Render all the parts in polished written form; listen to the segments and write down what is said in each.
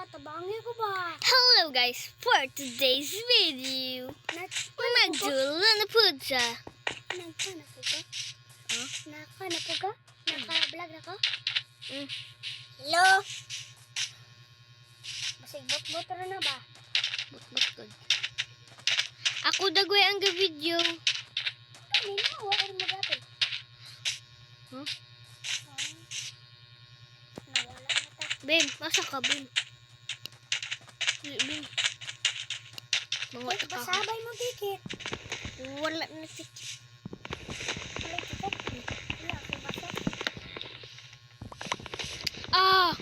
tabangi ko ba? Hello guys, for today's video, magdulo na po siya. Naka na po ka? Naka-vlog na ko? Hello? Basig bot-bot na ba? Bot good. Ako dagoy ang video. Ano na? Wala mo dati. Huh? Nawala na ta. Babe, masa ka, babe? Babe. Mga taka. Basabay mo dikit. Wala na si... Wala dikit. Wala ako basa. Ah!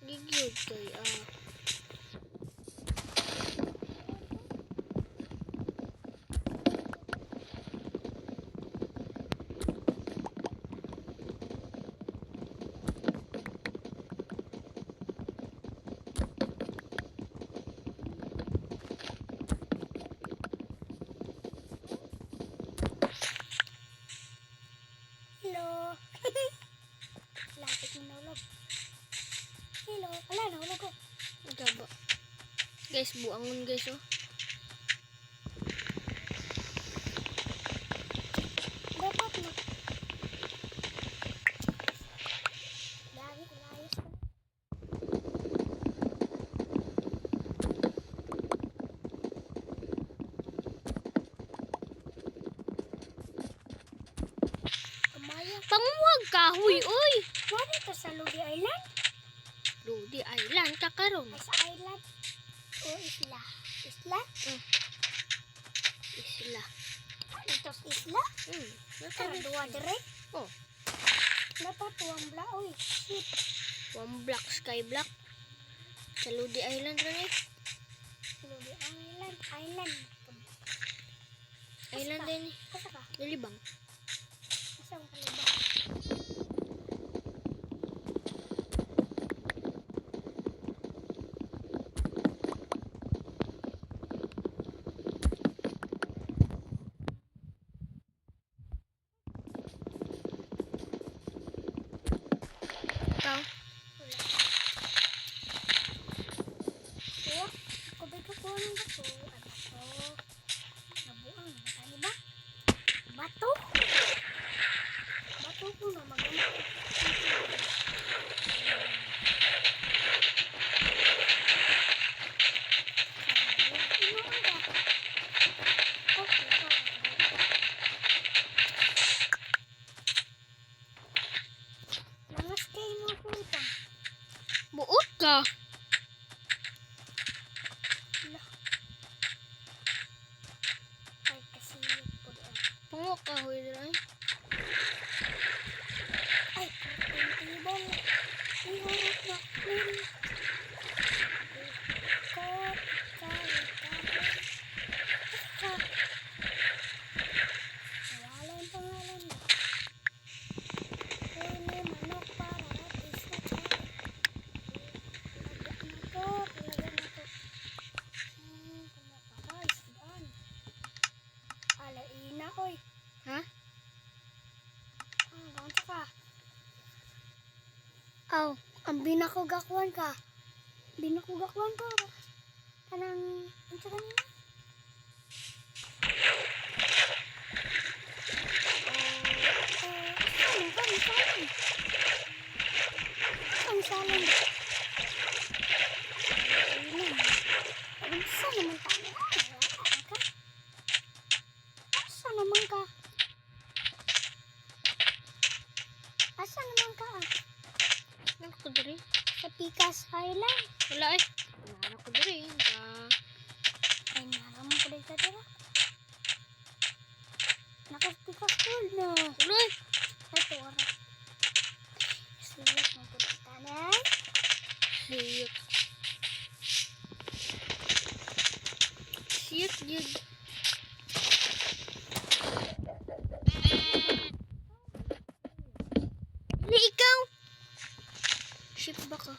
Gigil kayo, Hello. Lapit mo nahulog. Hello. Wala, nahulog ko. Gaba. Guys, buangon guys, oh. Dapat mo. Lagi, ulayos ko. Kamaya. Panguwag kahoy, oy! Wala ito sa Ludi Island? Ludi Island, kakaroon. Ay, sa island? O isla? Isla? Isla. Ito sa isla? Tara, duwa direct? Oh. Dapat tuwang bla. Uy, shit. One black, sky black. Sa Ludi Island rin eh. Ludi Island. Island. Island din eh. Asa ka? Nilibang. Asa ka liba? Ikaw? Wala. Kuha. Ako ba'y kukuha ng bato? Ay, bato. Nabuang. Matali ba? Bato? Bato ko na magamit. Langas kayo mo po ito. Buot ka. Wala. Ay, kasi yun po doon. Pango kahoy rin. Ay, protein table. Ihurot na. Ikot. Wala yung pangalan mo. Huli manok para atis na chay. Talaga na to. Ay, sidaan. Alaina, oy. Ha? Ganto ka. Aw, ang binakugakuan ka. Binakugakuan ka. Kanang, ano sa kanina? Ang salon. Asa naman ka? Asa naman ka? Asa naman ka? Ano ko diri? Sa Picas Island. Wala eh. Ano ko diri? Ay, naram ko dito dito. Nakapikas Gold na. Wala eh. Ito, wala. Siyot mo po dito na. Siyot. Siyot yun. Ni ikaw. Shit ba ka?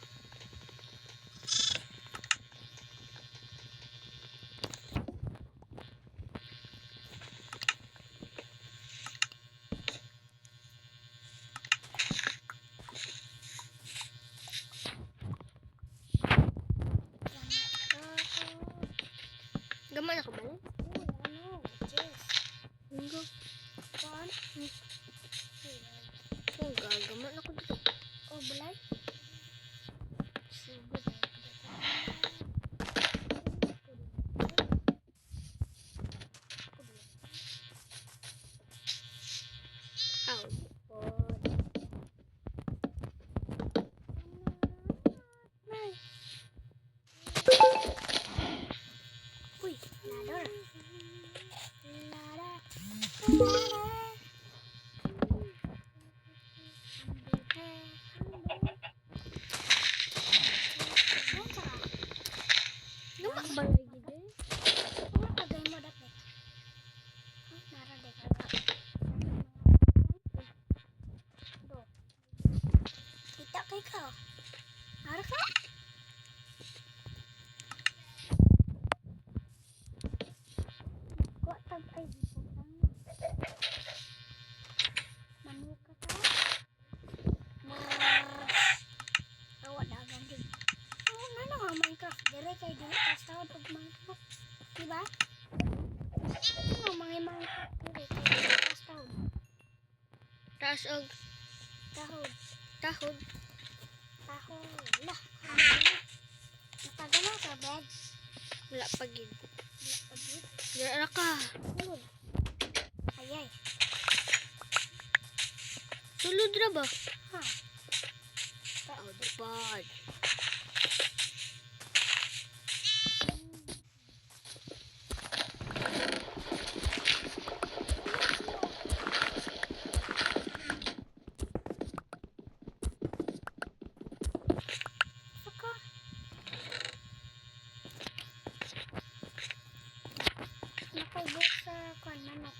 ikaw. Ara ka? Kuha tag ay dito lang. Manuka ka. Awa dagan din. Oh, nana nga Minecraft. Dire kay dili tas tawad og Minecraft. Diba? Ano mga Minecraft dire kay dili tas tawad. Taas og Tahod. tahod. Tahod. Lah. Natagalaw sa bed. Wala pa gid. Pagod. Dira ka. Sulod. Ayay. Sulod ra ba? Ha. Oh, dapad. Saka. Nakaibuok sa kwan manok.